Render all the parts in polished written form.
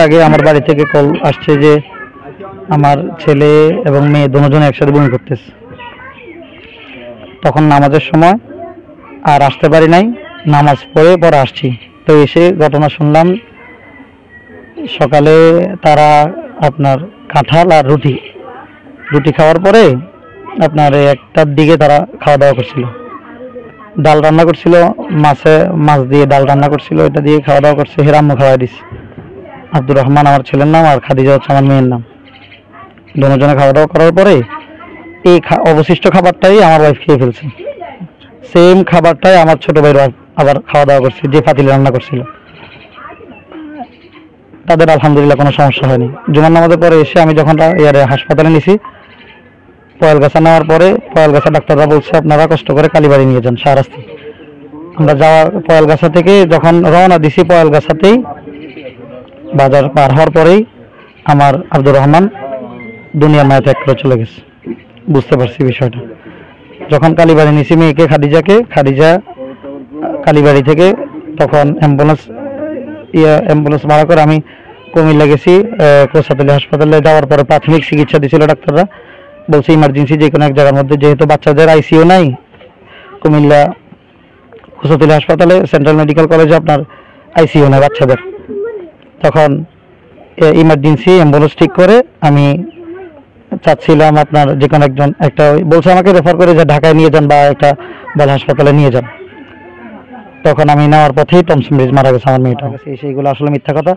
আগে আমার বাড়ি থেকে কল আসছে যে আমার ছেলে এবং মেয়ে দুজন একসাথে বমি করতেছে। তখন নামাজের সময় আর আসতে পারি নাই, নামাজ পরে আসছি। তো এসে ঘটনা শুনলাম, সকালে তারা আপনার কাঁঠাল আর রুটি খাওয়ার পরে আপনার 1টার দিকে তারা খাওয়া দাওয়া করছিল। ডাল রান্না করছিল, মাছ দিয়ে ডাল রান্না করছিল, এটা দিয়ে খাওয়া দাওয়া করছে। হেরাম্মু খাওয়াই দিছে। আব্দুর রহমান আমার ছেলের নাম, আর খাদিজা হচ্ছে আমার মেয়ের নাম। দুজনে খাওয়া দাওয়া করার পরে এই অবশিষ্ট খাবারটাই আমার ওয়াইফ খেয়ে ফেলছে। সেম খাবারটাই আমার ছোট ভাইয়ের ওয়াইফ আবার খাওয়া দাওয়া করছে, যে পাতিলে রান্না করছিল। তাদের আলহামদুলিল্লাহ কোনো সমস্যা হয়নি। জুমার নামাজের পরে এসে আমি যখন হাসপাতালে নিছি, পয়েলগাছা নেওয়ার পরে পয়েলগাছা ডাক্তাররা বলছে আপনারা কষ্ট করে কালীবাড়ি নিয়ে যান শাহরাস্তি। আমরা পয়েলগাছা থেকে যখন রওনা দিছি, পয়েলগাছাতেই বাজার পার হওয়ার পরেই আমার আব্দুর রহমান দুনিয়ার মায়া ত্যাগ করে চলে গেছে। বুঝতে পারছি বিষয়টা। যখন কালীবাড়ি নিছি মেয়েকে, খাদিজা কালীবাড়ি থেকে তখন অ্যাম্বুলেন্স ভাড়া করে আমি কুমিল্লা গেছি। কোসাতলী হাসপাতালে যাওয়ার পরে প্রাথমিক চিকিৎসা দিয়েছিল ডাক্তাররা, বলছে ইমার্জেন্সি যে কোনো এক জায়গার মধ্যে, যেহেতু বাচ্চাদের আইসিইউ নাই কুমিল্লা কোসাতলী হাসপাতালে, সেন্ট্রাল মেডিকেল কলেজে আপনার আইসিইউ নাই বাচ্চাদের। তখন ইমার্জেন্সি অ্যাম্বুলেন্স ঠিক করে আমি চাচ্ছিলাম আপনার যে কোনো একটা বলছে আমাকে রেফার করে যে ঢাকায় নিয়ে যান বা একটা বড় হাসপাতালে নিয়ে যান। তখন আমি নেওয়ার পথেই টমসন ব্রিজ মারা গেছে আমার মেয়েটা। সেইগুলো আসলে মিথ্যা কথা।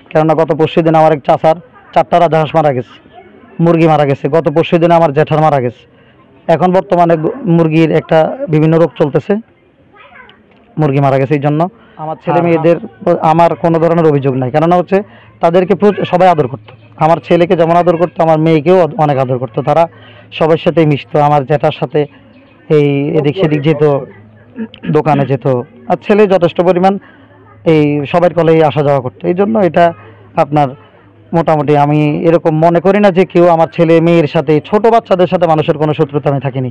কেননা গত পরশু দিন আমার এক চাচার 4টা রাজহাঁস মারা গেছে, মুরগি মারা গেছে। গত পরশু দিনে আমার জ্যাঠার মারা গেছে। এখন বর্তমানে মুরগির একটা বিভিন্ন রোগ চলতেছে, মুরগি মারা গেছে। এই জন্য আমার ছেলে মেয়েদের আমার কোনো ধরনের অভিযোগ নাই। কেননা হচ্ছে তাদেরকে সবাই আদর করতো। আমার ছেলেকে যেমন আদর করতো, আমার মেয়েকেও অনেক আদর করতো। তারা সবার সাথেই মিশতো। আমার জ্যাঠার সাথে এই এদিক সেদিক যেত, দোকানে যেত। আর ছেলে যথেষ্ট পরিমাণ এই সবার কলেই আসা যাওয়া করতো। এই জন্য এটা আপনার মোটামুটি আমি এরকম মনে করি না যে কেউ আমার ছেলে মেয়ের সাথে, ছোট বাচ্চাদের সাথে মানুষের কোনো শত্রুতা আমি থাকিনি।